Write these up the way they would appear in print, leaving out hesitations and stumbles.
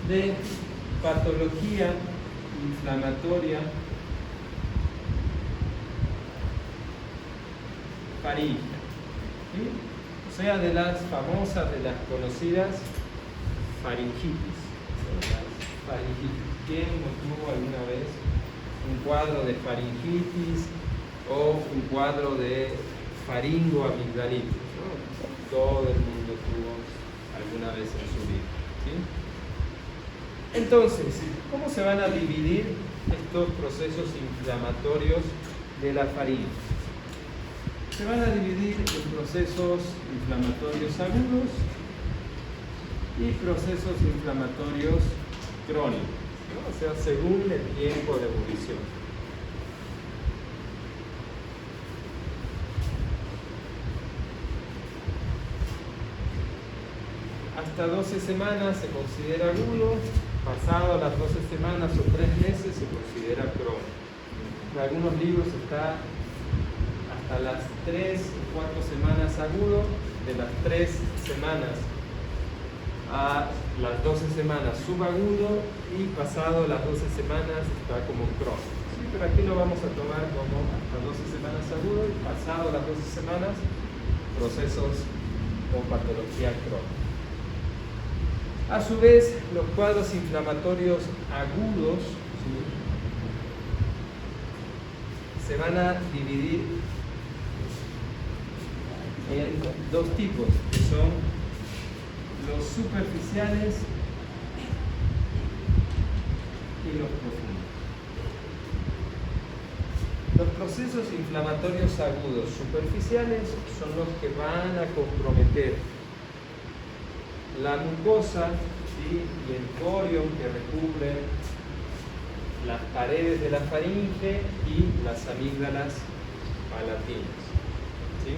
de patología inflamatoria faríngea, ¿sí? O sea, de las famosas, de las conocidas faringitis. ¿Quién no tuvo alguna vez un cuadro de faringitis o un cuadro de faringoamigdalitis, ¿no? Todo el mundo tuvo alguna vez en su vida, ¿sí? Entonces, ¿cómo se van a dividir estos procesos inflamatorios de la faringe? Se van a dividir en procesos inflamatorios agudos y procesos inflamatorios crónicos, ¿no? O sea, según el tiempo de ebullición. Hasta 12 semanas se considera agudo, pasado las 12 semanas o 3 meses se considera crónico. En algunos libros está hasta las 3 o 4 semanas agudo, de las 3 semanas a las 12 semanas subagudo y pasado las 12 semanas está como crónico. ¿Sí? Pero aquí lo vamos a tomar como hasta 12 semanas agudo y pasado las 12 semanas procesos o patología crónica. A su vez, los cuadros inflamatorios agudos, ¿sí?, se van a dividir en dos tipos, que son los superficiales y los profundos. Los procesos inflamatorios agudos superficiales son los que van a comprometer la mucosa, ¿sí?, y el corion que recubre las paredes de la faringe y las amígdalas palatinas, ¿sí?,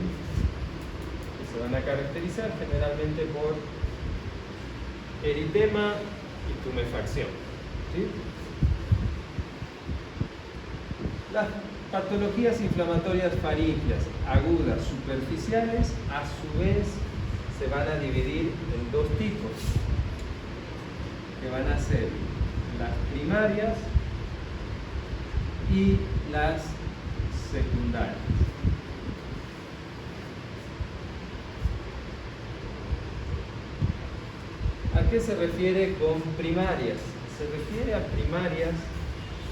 que se van a caracterizar generalmente por eritema y tumefacción, ¿sí? Las patologías inflamatorias faríngeas agudas superficiales, a su vez, se van a dividir en dos tipos, que van a ser las primarias y las secundarias. ¿A qué se refiere con primarias? Se refiere a primarias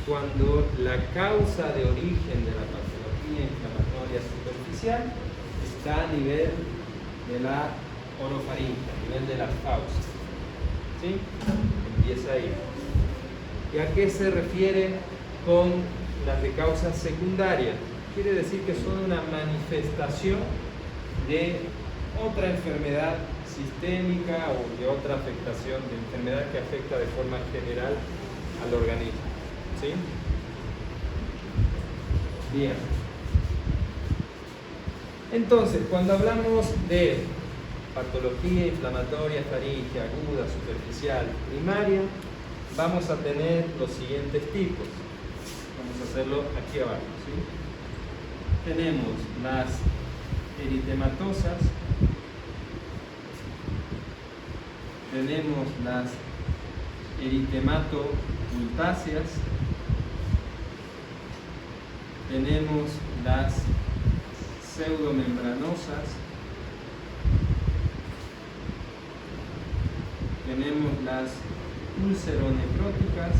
cuando la causa de origen de la patología inflamatoria superficial está a nivel de la orofaringe, a nivel de las fauces, ¿sí? Empieza ahí. ¿Y a qué se refiere con las de causa secundaria? Quiere decir que son una manifestación de otra enfermedad sistémica o de otra afectación, de enfermedad que afecta de forma general al organismo, ¿sí? Bien. Entonces, cuando hablamos de patología inflamatoria faríngea aguda, superficial, primaria, vamos a tener los siguientes tipos. Vamos a hacerlo aquí abajo, ¿sí? Tenemos las eritematosas, tenemos las eritematocultáceas, tenemos las pseudomembranosas, tenemos las ulceronecróticas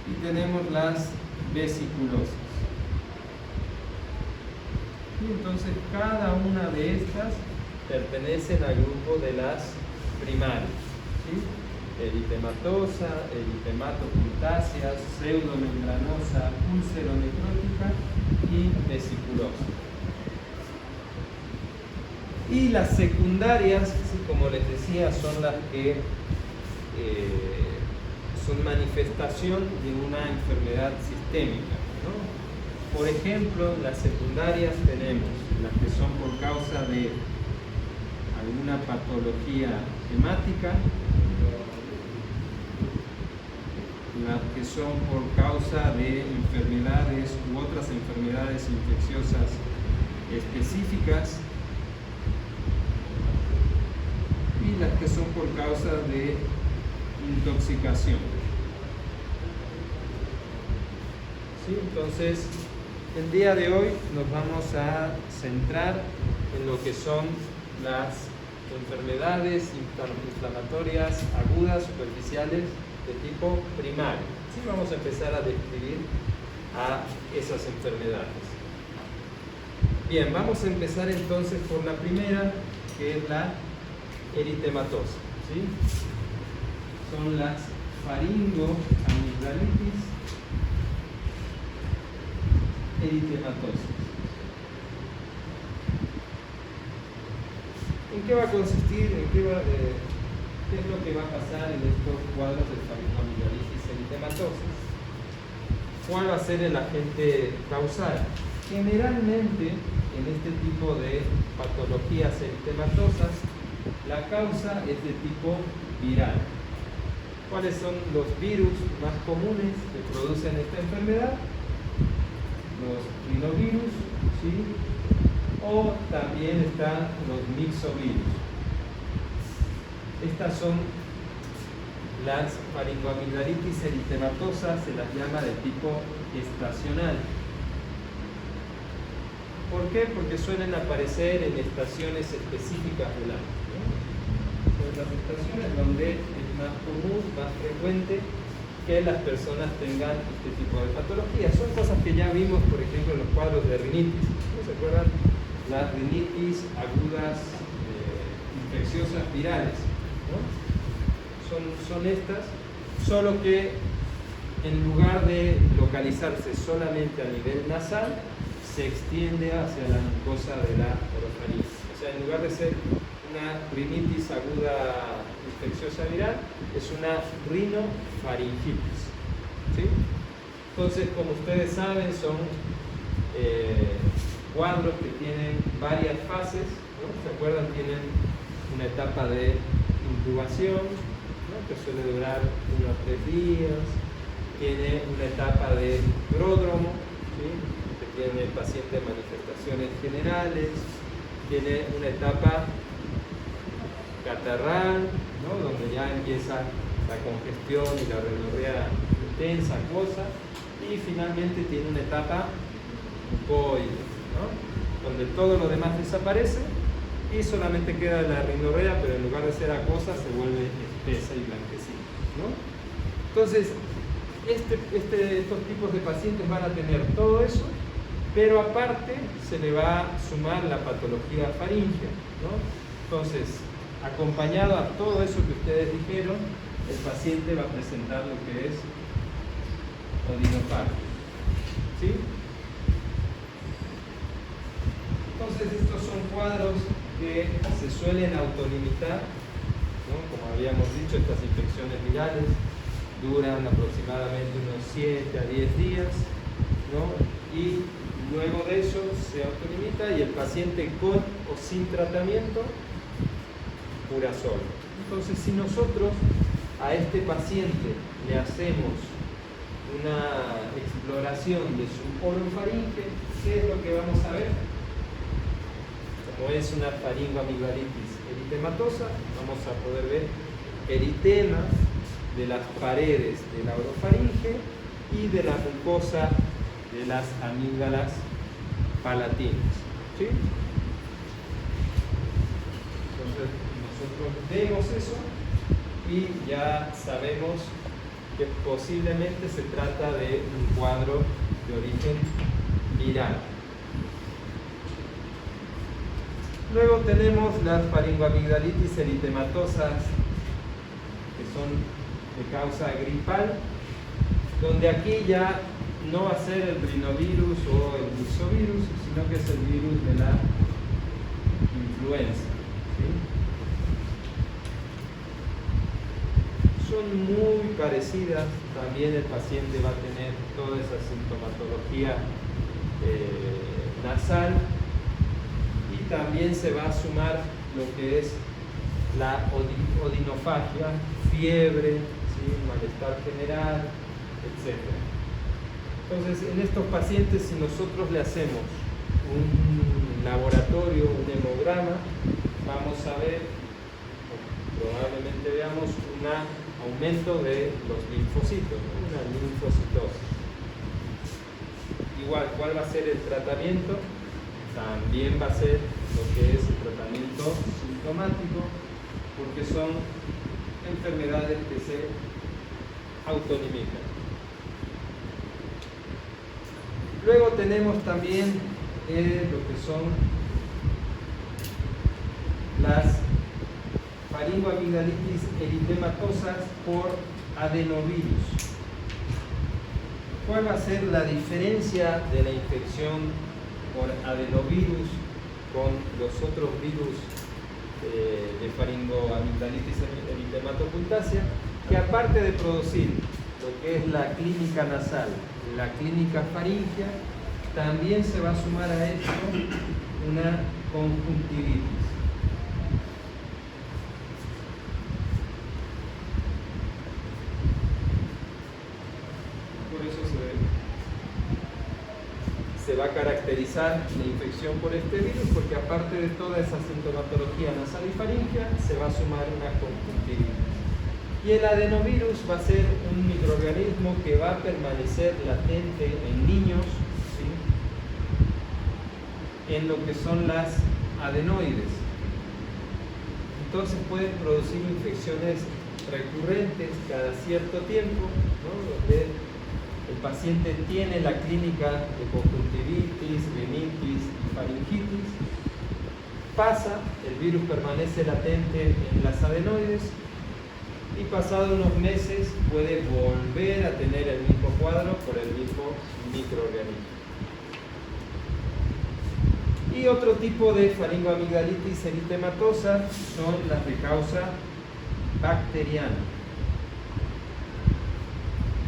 y tenemos las vesiculosas. Y entonces cada una de estas pertenecen al grupo de las primarias, ¿sí? Eritematosa, eritematocultácea, pseudomembranosa, ulceronecrótica y vesiculosa. Y las secundarias, ¿sí?, como les decía, son las que son manifestación de una enfermedad sistémica, ¿no? Por ejemplo, las secundarias tenemos las que son por causa de alguna patología hemática, las que son por causa de enfermedades u otras enfermedades infecciosas específicas, y las que son por causa de intoxicación. ¿Sí? Entonces, el día de hoy nos vamos a centrar en lo que son las enfermedades inflamatorias agudas superficiales de tipo primario. ¿Sí? Vamos a empezar a describir a esas enfermedades. Bien, vamos a empezar entonces por la primera, que es la eritematosa. ¿Sí? Son las faringoamigdalitis eritematosas. ¿En qué va a consistir? ¿Qué es lo que va a pasar en estos cuadros de faringoamigdalitis eritematosas? ¿Cuál va a ser el agente causal? Generalmente, en este tipo de patologías eritematosas, la causa es de tipo viral. ¿Cuáles son los virus más comunes que producen esta enfermedad? Los rinovirus, ¿sí? O también están los mixovirus. Estas son las faringoamigdalitis eritematosas, se las llama de tipo estacional. ¿Por qué? Porque suelen aparecer en estaciones específicas del año, ¿no? Son las estaciones donde es más común, más frecuente que las personas tengan este tipo de patologías. Son cosas que ya vimos, por ejemplo, en los cuadros de rinitis. ¿No se acuerdan? Las rinitis agudas infecciosas virales, ¿no? Son estas, solo que en lugar de localizarse solamente a nivel nasal, se extiende hacia la mucosa de la orofaringe. O sea, en lugar de ser una rinitis aguda infecciosa viral, es una rinofaringitis. ¿Sí? Entonces, como ustedes saben, son cuadros que tienen varias fases, ¿no? ¿Se acuerdan? Tienen una etapa de intubación, ¿no? Que suele durar unos 3 días, tiene una etapa de pródromo, ¿sí? Tiene el paciente manifestaciones generales, tiene una etapa catarral, ¿no? Donde ya empieza la congestión y la rinorrea intensa, acuosa, y finalmente tiene una etapa mucoide, ¿no? Donde todo lo demás desaparece y solamente queda la rinorrea, pero en lugar de ser acuosa se vuelve espesa y blanquecina, ¿no? Entonces, estos tipos de pacientes van a tener todo eso, pero aparte se le va a sumar la patología faríngea, ¿no? Entonces, acompañado a todo eso que ustedes dijeron, el paciente va a presentar lo que es odinofagia. ¿Sí? Entonces, estos son cuadros que se suelen autolimitar, ¿no? Como habíamos dicho, estas infecciones virales duran aproximadamente unos 7 a 10 días, ¿no? Y luego de eso se autolimita y el paciente con o sin tratamiento cura solo. Entonces, si nosotros a este paciente le hacemos una exploración de su orofaringe, ¿qué es lo que vamos a ver? Como es una faringoamigdalitis eritematosa, vamos a poder ver eritema de las paredes de la orofaringe y de la mucosa de las amígdalas palatinas. ¿Sí? Entonces nosotros vemos eso y ya sabemos que posiblemente se trata de un cuadro de origen viral. Luego tenemos las faringoamigdalitis eritematosas, que son de causa gripal, donde aquí ya no va a ser el rinovirus o el mixovirus, sino que es el virus de la influenza. ¿Sí? Son muy parecidas, también el paciente va a tener toda esa sintomatología nasal, y también se va a sumar lo que es la odinofagia, fiebre, ¿sí? Malestar general, etc. Entonces, en estos pacientes, si nosotros le hacemos un laboratorio, un hemograma, vamos a ver, tengamos un aumento de los linfocitos, ¿no? Una linfocitosis. Igual, ¿cuál va a ser el tratamiento? También va a ser lo que es el tratamiento sintomático, porque son enfermedades que se autolimitan. Luego tenemos también lo que son las faringoamigdalitis eritematosas por adenovirus. ¿Cuál va a ser la diferencia de la infección por adenovirus con los otros virus de faringoamigdalitis eritematopuntácea? Que aparte de producir lo que es la clínica nasal, la clínica faríngea, también se va a sumar a esto una conjuntivitis. Por eso se va a caracterizar la infección por este virus, porque aparte de toda esa sintomatología nasal y faríngea, se va a sumar una conjuntivitis. Y el adenovirus va a ser un microorganismo que va a permanecer latente en niños, ¿sí?, en lo que son las adenoides. Entonces pueden producir infecciones recurrentes cada cierto tiempo, ¿no?, donde el paciente tiene la clínica de conjuntivitis, rinitis y faringitis, pasa, el virus permanece latente en las adenoides y pasado unos meses puede volver a tener el mismo cuadro por el mismo microorganismo. Y otro tipo de faringoamigdalitis eritematosa son las de causa bacteriana.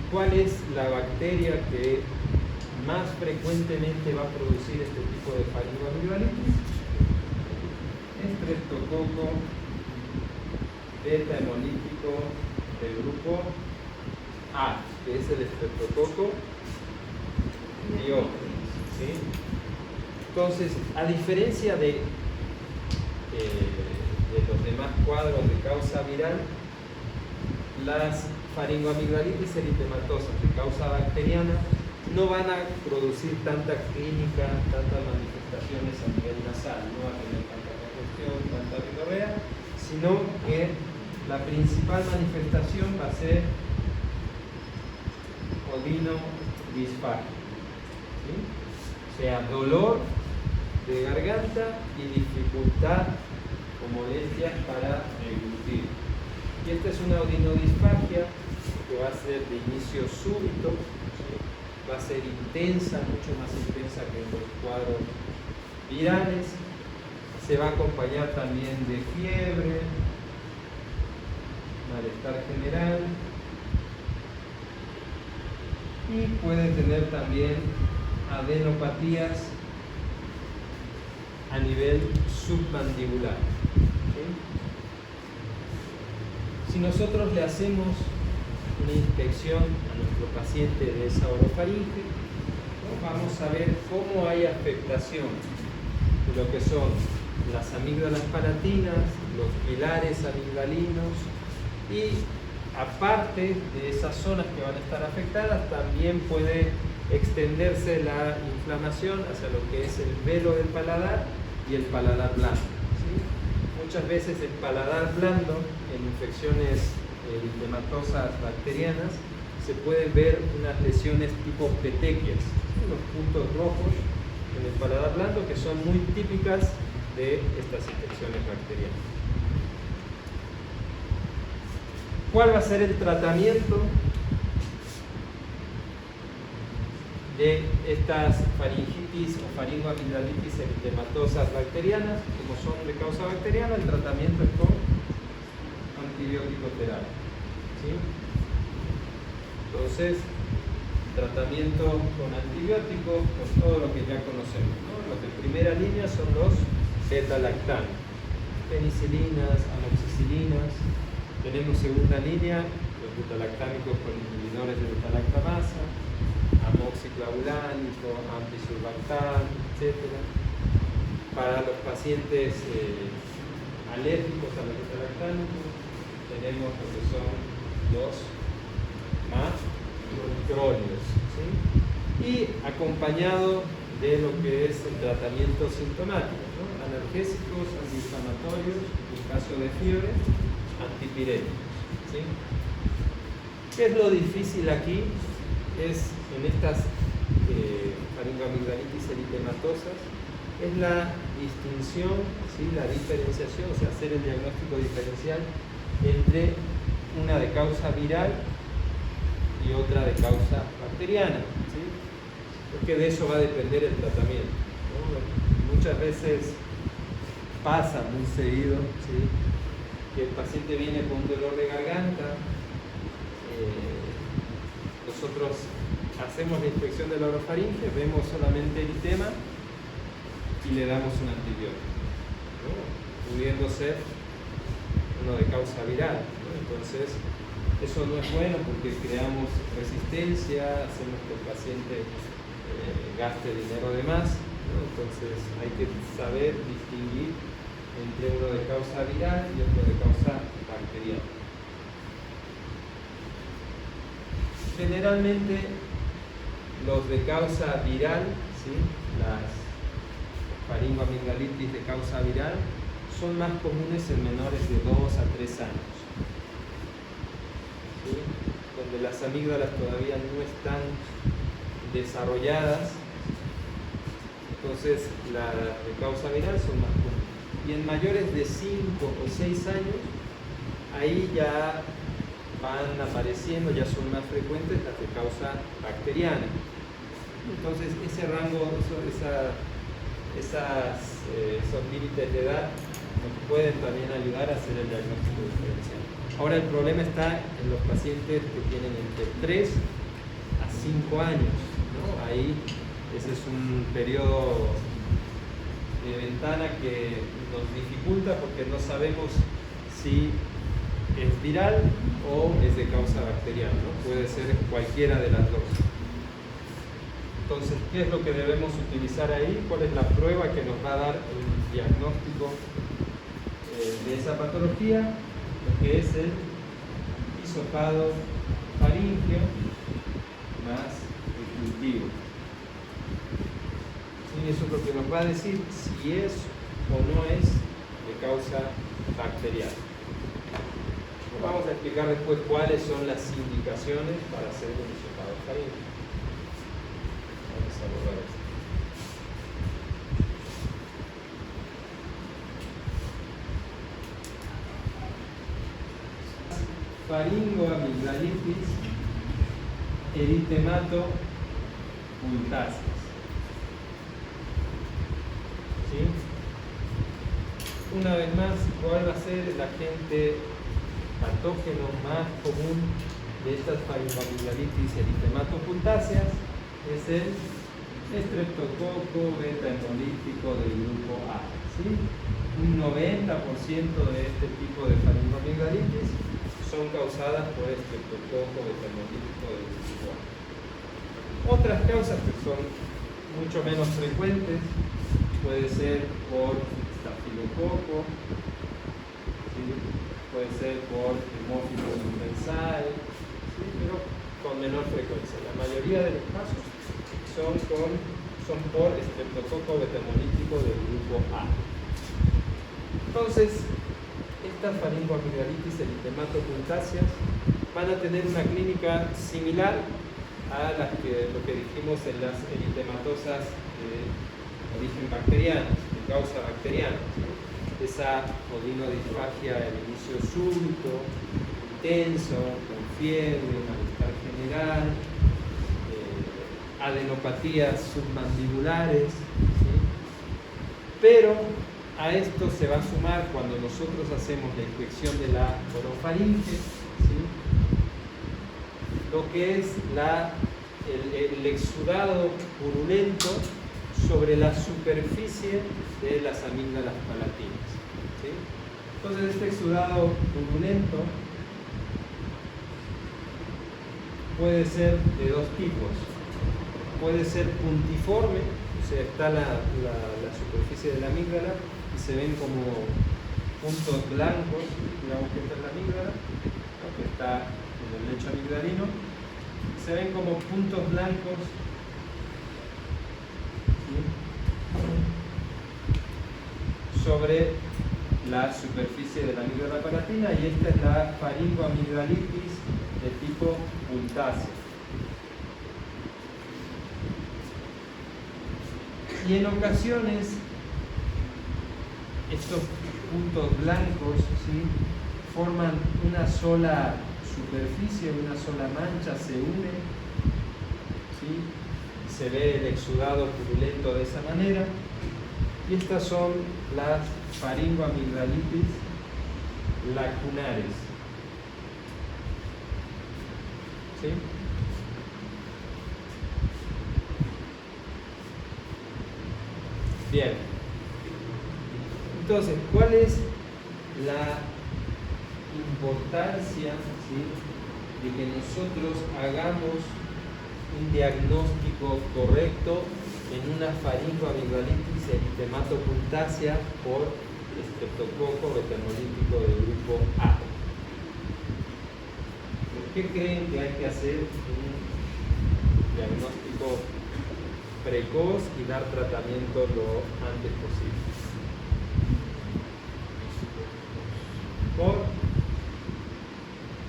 ¿Cuál es la bacteria que más frecuentemente va a producir este tipo de faringoamigdalitis? Streptococo beta hemolítico del grupo A, que es el Streptococo pyogenes, ¿sí? Entonces, a diferencia de los demás cuadros de causa viral, las faringoamigdalitis eritematosas de causa bacteriana no van a producir tanta clínica, tantas manifestaciones a nivel nasal, no va a tener tanta congestión, tanta rinorrea, sino que la principal manifestación va a ser odino-disfagia, ¿sí? O sea, dolor de garganta y dificultad o molestias para deglutir. Y esta es una odinodisfagia que va a ser de inicio súbito, ¿sí?, va a ser intensa, mucho más intensa que en los cuadros virales, se va a acompañar también de fiebre, malestar general y puede tener también adenopatías a nivel submandibular, ¿sí? Si nosotros le hacemos una inspección a nuestro paciente de esa orofaringe, ¿no?, vamos a ver cómo hay afectación de lo que son las amígdalas palatinas, los pilares amigdalinos, y aparte de esas zonas que van a estar afectadas, también puede extenderse la inflamación hacia lo que es el velo del paladar y el paladar blando, ¿sí? Muchas veces el paladar blando en infecciones eritematosas bacterianas se pueden ver unas lesiones tipo petequias, unos puntos rojos en el paladar blando que son muy típicas de estas infecciones bacterianas. ¿Cuál va a ser el tratamiento de estas faringitis o faringoamigdalitis eritematosas bacterianas? Como son de causa bacteriana, el tratamiento es con antibiótico terapia, ¿sí? Entonces, tratamiento con antibióticos, con todo lo que ya conocemos, ¿no? Los de primera línea son los beta-lactanos, penicilinas, amoxicilinas. Tenemos segunda línea, los beta-lactámicos con inhibidores de beta-lactamasa, amoxiclavulánico, ampisurbactam, etc. Para los pacientes alérgicos a los beta-lactámicos, tenemos lo que son los macróleos, ¿sí? Y acompañado de lo que es el tratamiento sintomático, ¿no? Analgésicos, antiinflamatorios, en caso de fiebre, antipiréticos, ¿sí? ¿Qué es lo difícil aquí? Es en estas faringoamigdalitis eritematosas, es la distinción, ¿sí? La diferenciación, o sea, hacer el diagnóstico diferencial entre una de causa viral y otra de causa bacteriana, ¿sí? Porque de eso va a depender el tratamiento, ¿no? Muchas veces pasa muy seguido, ¿sí? Que el paciente viene con un dolor de garganta, nosotros hacemos la inspección de la orofaringe, vemos solamente eritema y le damos un antibiótico, ¿no? Pudiendo ser uno de causa viral, ¿no? Entonces eso no es bueno porque creamos resistencia, hacemos que el paciente gaste dinero de más, ¿no? Entonces hay que saber distinguir entre uno de causa viral y otro de causa bacteriana. Generalmente los de causa viral, ¿sí? Las faringoamigdalitis de causa viral son más comunes en menores de 2 a 3 años, ¿sí? Donde las amígdalas todavía no están desarrolladas, entonces las de causa viral son más comunes. Y en mayores de 5 o 6 años, ahí ya van apareciendo, ya son más frecuentes las de causa bacteriana. Entonces ese rango, esos límites de edad nos pueden también ayudar a hacer el diagnóstico diferencial. Ahora el problema está en los pacientes que tienen entre 3 a 5 años, ¿no? Ahí ese es un periodo de ventana que nos dificulta porque no sabemos si es viral o es de causa bacteriana, ¿no? Puede ser cualquiera de las dos. Entonces, ¿qué es lo que debemos utilizar ahí? ¿Cuál es la prueba que nos va a dar el diagnóstico de esa patología? Lo que es el hisopado faríngeo más el cultivo. Y eso es lo que nos va a decir si es o no es de causa bacteriana. Vamos a explicar después cuáles son las indicaciones para hacer un hisopado faríngeo. Vamos a abordar esto. Faringoamigdalitis eritematopuntáceas. ¿Sí? Una vez más, ¿cuál va a ser el agente patógeno más común de estas faringoamigdalitis eritematopuntáceas? Es el estreptococo beta hemolítico del grupo A, ¿sí? Un 90% de este tipo de faringoamigdalitis son causadas por estreptococo beta hemolítico del grupo A. Otras causas que son mucho menos frecuentes puede ser por estafilococo, ¿sí? Puede ser por hemófilos influenzae, ¿sí? Pero con menor frecuencia. La mayoría de los casos son por estreptococo beta hemolítico del grupo A. Entonces, estas faringoamigdalitis eritematopuntáceas van a tener una clínica similar a lo que dijimos en las eritematosas de origen bacteriano, de causa bacteriana, ¿sí? Esa odinodisfagia al inicio súbito, intenso, con fiebre, malestar general, adenopatías submandibulares, ¿sí? Pero a esto se va a sumar cuando nosotros hacemos la inspección de la orofaringe, ¿sí? Lo que es el exudado purulento sobre la superficie de las amígdalas palatinas, ¿sí? Entonces este exudado purulento puede ser de dos tipos. Puede ser puntiforme, o sea, está la superficie de la amígdala y se ven como puntos blancos, digamos que esta es la amígdala, ¿no? Que está en el lecho amigdalino, se ven como puntos blancos, ¿sí? Sobre la superficie de la amígdala palatina, y esta es la faringoamigdalitis de tipo puntácea. Y en ocasiones estos puntos blancos, ¿sí?, forman una sola superficie, una sola mancha, se unen, ¿sí? Se ve el exudado purulento de esa manera, y estas son las faringoamigdalitis lacunares, ¿sí? Bien, entonces, ¿cuál es la importancia, ¿sí?, de que nosotros hagamos un diagnóstico correcto en una faringoamigdalitis eritemato-puntácea por estreptococo betamolítico del grupo A? ¿Por qué creen que hay que hacer un diagnóstico precoz y dar tratamiento lo antes posible?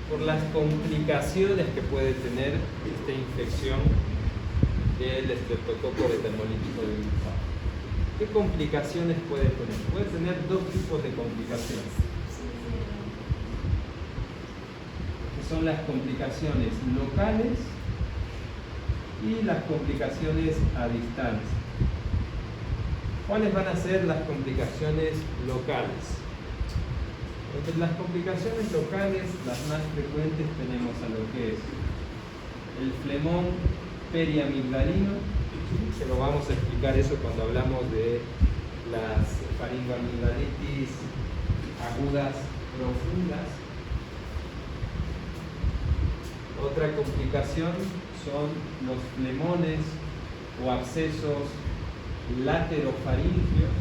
Por las complicaciones que puede tener esta infección del estreptococo betamolítico del grupo A. ¿Qué complicaciones puede tener? Puede tener dos tipos de complicaciones, que son las complicaciones locales y las complicaciones a distancia. ¿Cuáles van a ser las complicaciones locales? Entre las complicaciones locales, las más frecuentes tenemos a lo que es el flemón periamigdalino, se lo vamos a explicar eso cuando hablamos de las faringoamigdalitis agudas profundas. Otra complicación son los flemones o abscesos laterofaringios.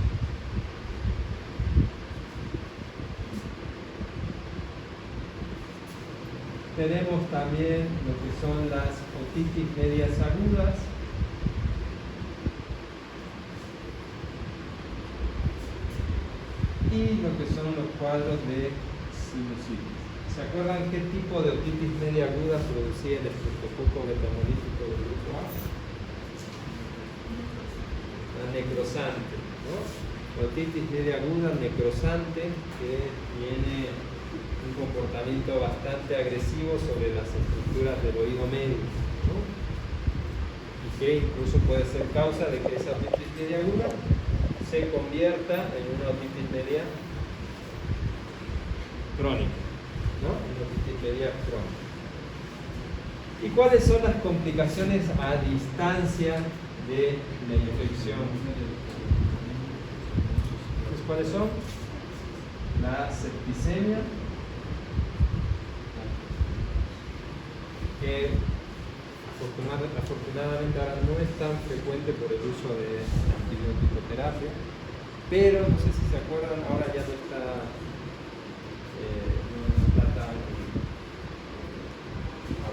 Tenemos también lo que son las otitis medias agudas, y lo que son los cuadros de sinusitis. ¿Se acuerdan qué tipo de otitis media aguda producía el estreptococo betamolítico del grupo A? La necrosante, ¿no? Otitis media aguda necrosante, que tiene un comportamiento bastante agresivo sobre las estructuras del oído medio, ¿no? Y que incluso puede ser causa de que esa otitis media aguda se convierta en una otitis media crónica, ¿no? Una otitis media crónica. ¿Y cuáles son las complicaciones a distancia de la infección? Entonces, ¿cuáles son? La septicemia, que afortunadamente ahora no es tan frecuente por el uso de antibiótico-terapia, pero no sé si se acuerdan, ahora ya no está tan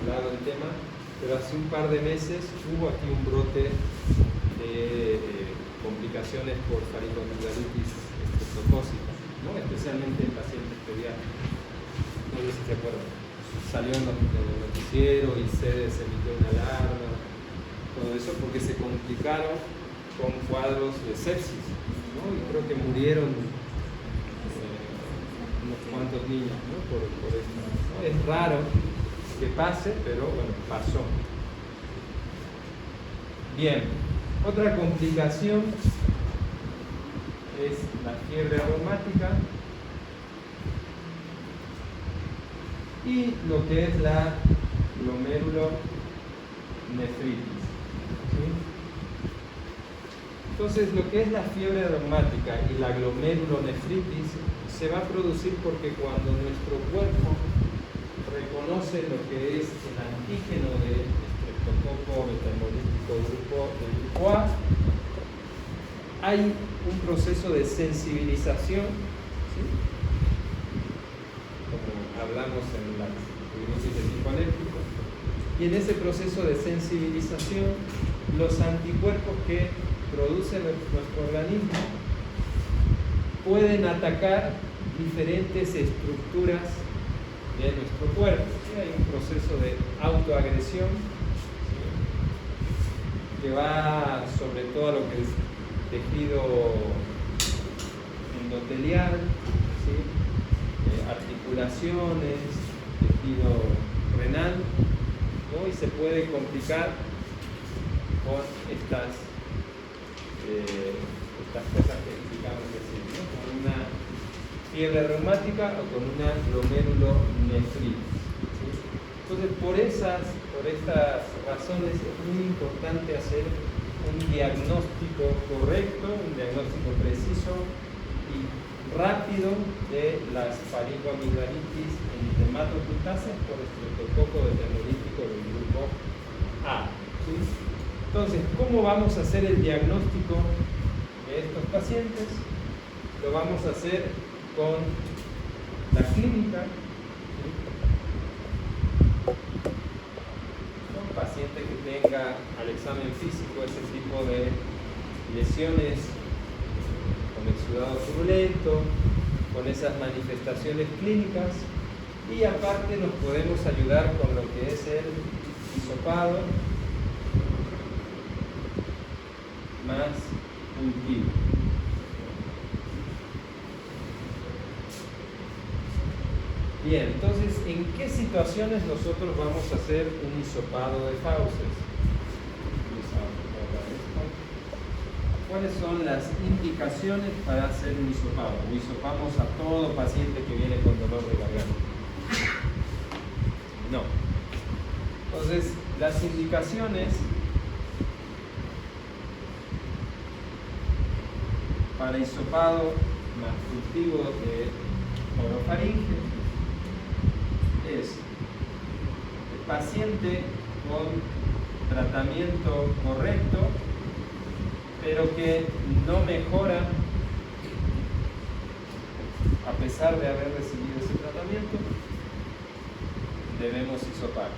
hablado el tema, pero hace un par de meses hubo aquí un brote de complicaciones por faringoamigdalitis estreptocócica, ¿no? Especialmente en pacientes pediátricos. No sé si se acuerdan. Salió en el noticiero y se emitió una alarma, todo eso porque se complicaron con cuadros de sepsis, ¿no? Y creo que murieron unos cuantos niños, ¿no? por esto, ¿no? Es raro que pase, pero bueno, pasó. Bien, otra complicación es la fiebre reumática y lo que es la glomerulonefritis, ¿sí? Entonces, lo que es la fiebre reumática y la glomerulonefritis se va a producir porque cuando nuestro cuerpo reconoce lo que es el antígeno de estreptococo betamolítico del grupo A, hay un proceso de sensibilización, ¿sí?, hablamos en la hipnosis de tipo alérgico. Y en ese proceso de sensibilización, los anticuerpos que produce nuestro organismo pueden atacar diferentes estructuras de nuestro cuerpo. ¿Sí? Hay un proceso de autoagresión, ¿sí?, que va sobre todo a lo que es tejido endotelial, ¿sí?, articulaciones, tejido renal, ¿no? Y se puede complicar con estas cosas que explicamos recién, ¿no? Con una fiebre reumática o con una glomerulonefritis, ¿sí? Entonces, por estas razones es muy importante hacer un diagnóstico correcto, un diagnóstico preciso y rápido de las faringoamigdalitis endematocutáceas por estreptococo betamolítico del grupo A, ¿sí? Entonces, ¿cómo vamos a hacer el diagnóstico de estos pacientes? Lo vamos a hacer con la clínica, ¿sí?, un paciente que tenga al examen físico ese tipo de lesiones con exudado turbulento, con esas manifestaciones clínicas, y aparte nos podemos ayudar con lo que es el hisopado más cultivo. Bien, entonces, ¿en qué situaciones nosotros vamos a hacer un hisopado de fauces? ¿Cuáles son las indicaciones para hacer un hisopado? O hisopamos a todo paciente que viene con dolor de garganta. No. Entonces, las indicaciones para hisopado más cultivo de orofaringe es el paciente con tratamiento correcto, pero que no mejora a pesar de haber recibido ese tratamiento, debemos hisopar.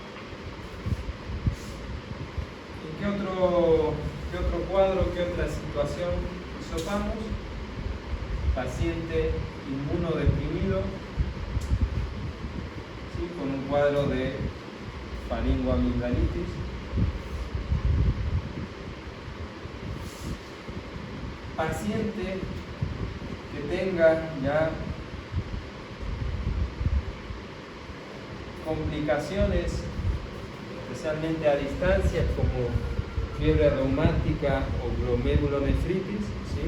¿En qué otro cuadro, qué otra situación hisopamos? Paciente inmunodeprimido, ¿sí?, con un cuadro de faringoamigdalitis. Paciente que tenga ya complicaciones, especialmente a distancia, como fiebre reumática o glomerulonefritis, ¿sí?,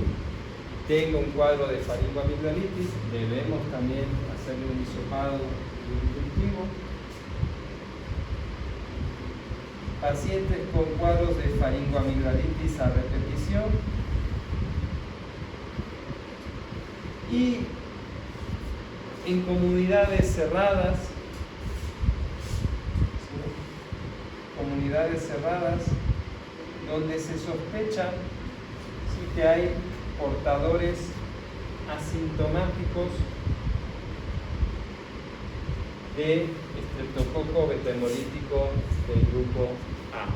tenga un cuadro de faringoamigdalitis, debemos también hacerle un hisopado y un cultivo. Pacientes con cuadros de faringoamigdalitis a repetición, y en comunidades cerradas, ¿sí?, comunidades cerradas donde se sospecha, ¿sí?, que hay portadores asintomáticos de estreptococo betamolítico del grupo A,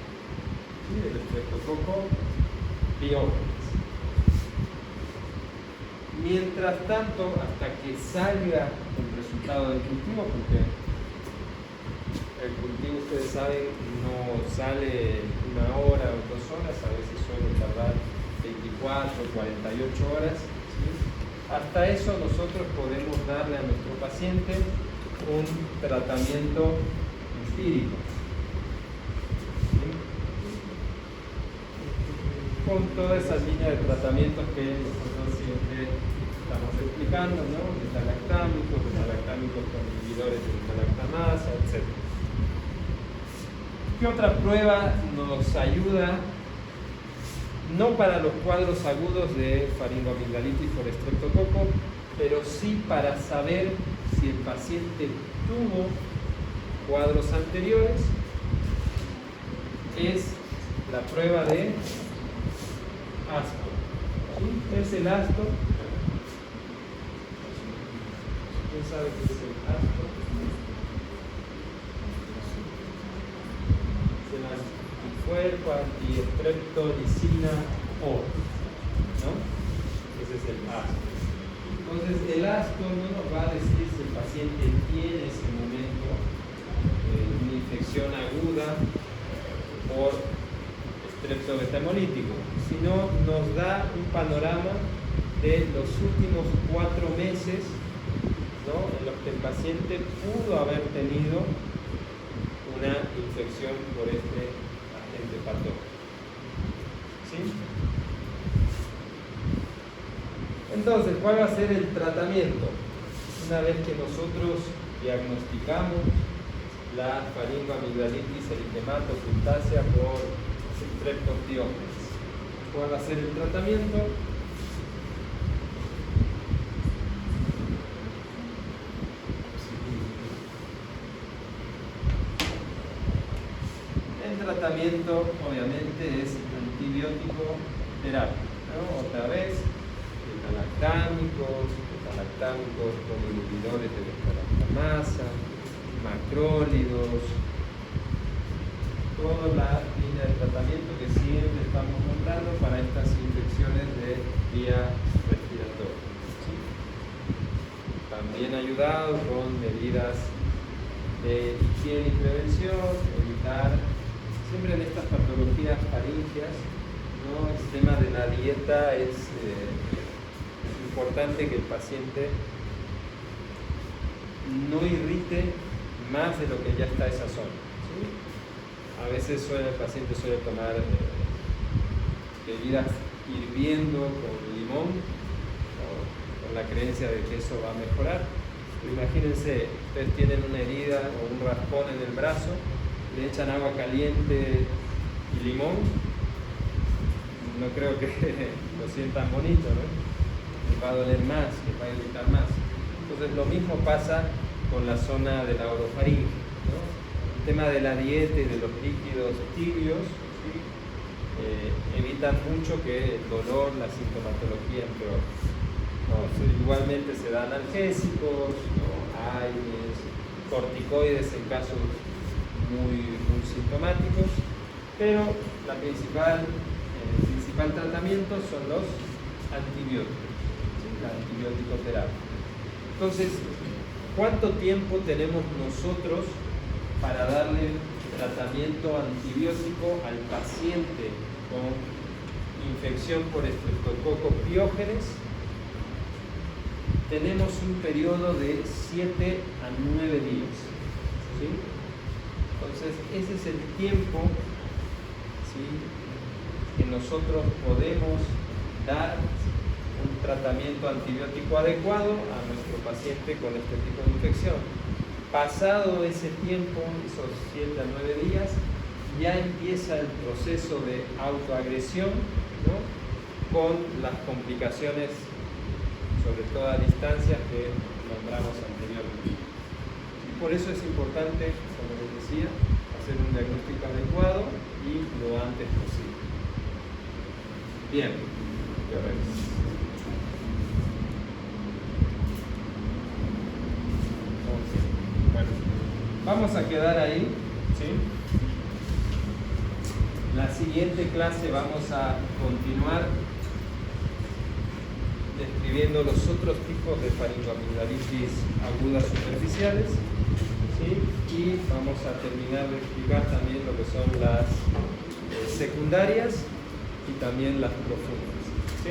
¿sí?, del estreptococo biógenes. Mientras tanto, hasta que salga el resultado del cultivo, porque el cultivo, ustedes saben, no sale 1 hora o 2 horas, a veces suele tardar 24, 48 horas, ¿sí? Hasta eso nosotros podemos darle a nuestro paciente un tratamiento empírico, ¿sí?, con toda esa línea de tratamientos que nosotros siempre estamos explicando, ¿no? Beta-lactámicos con inhibidores de beta-lactamasa, etc. ¿Qué otra prueba nos ayuda? No para los cuadros agudos de faringoamigdalitis por estreptococo, pero sí para saber si el paciente tuvo cuadros anteriores, es la prueba de ASTO. ¿Sí? ¿Qué es el ASTO? ¿Quién sabe qué es el ASTO? anticuerpo, antistreptolicina O, ¿no? Ese es el ASCO. Entonces, el ASCO no nos va a decir si el paciente tiene en ese momento una infección aguda por estrepto beta-hemolítico, sino nos da un panorama de los últimos 4 meses, ¿no?, en los que el paciente pudo haber tenido una infección por este agente patógeno. ¿Sí? Entonces, ¿cuál va a ser el tratamiento? Una vez que nosotros diagnosticamos la faringoamigdalitis eritemato-funtácea por Streptococcus, ¿cuál va a ser el tratamiento? El tratamiento obviamente es antibiótico terapia, ¿no? Otra vez, beta-lactámicos con inhibidores de beta-lactamasa, macrólidos, toda la línea de tratamiento que siempre estamos nombrando para estas infecciones de vía respiratoria, ¿sí? También ayudado con medidas de higiene y prevención, evitar siempre en estas patologías faringias, ¿no? El tema de la dieta es importante que el paciente no irrite más de lo que ya está esa zona, ¿sí? A veces el paciente suele tomar bebidas hirviendo con limón, ¿no?, con la creencia de que eso va a mejorar. Pero imagínense, ustedes tienen una herida o un raspón en el brazo, le echan agua caliente y limón, no creo que lo sientan bonito, ¿no? Les va a doler más, les va a irritar más. Entonces lo mismo pasa con la zona de la orofaringe, ¿no? El tema de la dieta y de los líquidos tibios, ¿sí?, evitan mucho que el dolor, la sintomatología empeore, ¿no? Igualmente se dan analgésicos, ¿no?, AINES, corticoides en casos muy sintomáticos, pero el principal tratamiento son los antibióticos, ¿sí?, la antibiótico-terapia. Entonces, ¿cuánto tiempo tenemos nosotros para darle tratamiento antibiótico al paciente con infección por Streptococcus pyogenes? Tenemos un periodo de 7 a 9 días, ¿sí? Entonces, ese es el tiempo, ¿sí?, que nosotros podemos dar un tratamiento antibiótico adecuado a nuestro paciente con este tipo de infección. Pasado ese tiempo, esos 7 a 9 días, ya empieza el proceso de autoagresión, ¿no?, con las complicaciones, sobre todo a distancia, que nombramos anteriormente. Y por eso es importante, como les decía, hacer un diagnóstico adecuado y lo antes posible. Bien, bueno, vamos a quedar ahí, ¿sí? La siguiente clase vamos a continuar describiendo los otros tipos de faringoamigdalitis agudas superficiales, ¿sí?, y vamos a terminar de explicar también lo que son las secundarias y también las profundas, ¿sí?